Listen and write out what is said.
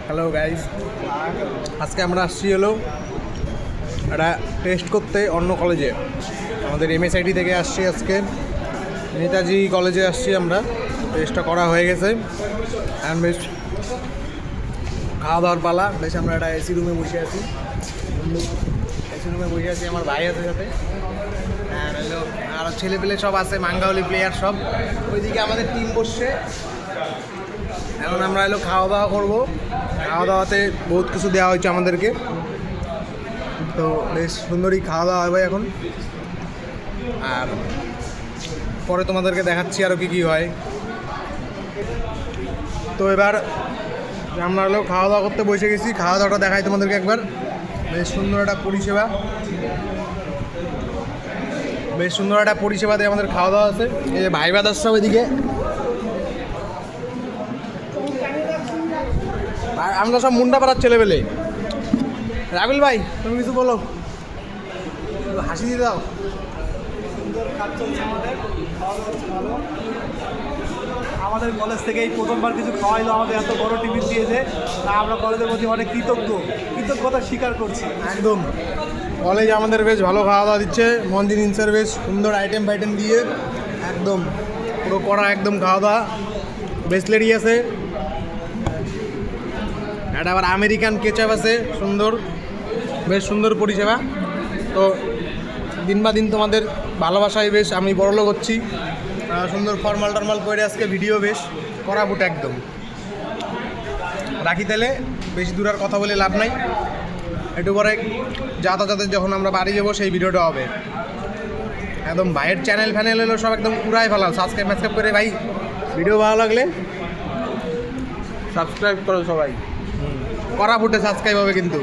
Hello guys, আজকে আমরা আসছি হলো একটা টেস্ট করতে অন্য কলেজে। আমাদের MSIT থেকে আসছি আজকে, নেতাজি কলেজে আসছি আমরা। টেস্টটা করা হয়ে গেছে, অ্যান্ড বেশ খাওয়া দাওয়ার পালা। বেশ আমরা একটা এসি রুমে বসে আছি, আমার ভাই আছে সাথে, আরও ছেলে পেলে সব আছে, মাঙ্গাওলি প্লেয়ার সব। ওইদিকে আমাদের টিম বসছে। এখন আমরা খাওয়া দাওয়া করবো। খাওয়া দাওয়াতে বহুত কিছু দেওয়া হয়েছে আমাদেরকে, তো বেশ সুন্দরই খাওয়া দাওয়া হবে এখন। আর পরে তোমাদেরকে দেখাচ্ছি আরও কী হয়। তো এবার আমরা খাওয়া দাওয়া করতে বসে গেছি। খাওয়া দাওয়াটা দেখাই তোমাদেরকে একবার। বেশ সুন্দর একটা পরিষেবা, দিয়ে আমাদের খাওয়া দাওয়া আছে। এই যে ভাই বাদার সব এদিকে, আমরা সব মুন্ডা পাড়ার ছেলেবেলে। রাবিল ভাই, তুমি কিছু বলো, হাসি দিয়ে দাও। সুন্দর কাজ চলছে আমাদের কলেজ থেকে এই প্রথমবার কিছু খাওয়াইলো, আমাদের এত বড় টিফিন দিয়েছে। আমরা কলেজের প্রতি অনেক কৃতজ্ঞতা স্বীকার করছি। একদম, কলেজ আমাদের বেশ ভালো খাওয়া দাওয়া দিচ্ছে। মঞ্জিন ইনসার বেশ সুন্দর আইটেম দিয়ে একদম পুরো কড়া একদম খাওয়া দাওয়া। বেসলেরি আছে, একটা আবার আমেরিকান কেচাপ আছে, সুন্দর, বেশ সুন্দর পরিষেবা। তো দিন বা দিন তোমাদের ভালোবাসায় বেশ আমি বড়লোক হচ্ছি। সুন্দর ফর্মাল টরমাল করে আজকে ভিডিও বেশ করা বুট একদম। রাখি তাহলে, বেশি দূর আর কথা বলে লাভ নাই। একটু পরে যাতায়াতে যখন আমরা বাড়ি যাবো সেই ভিডিওটা হবে। একদম ভাইয়ের চ্যানেল ফ্যানেল হলো সব একদম পুরাই ভালো। সাবস্ক্রাইব করে ভাই, ভিডিও ভালো লাগলে সাবস্ক্রাইব করো সবাই। করা ফুটে সাবস্ক্রাইব হবে কিন্তু।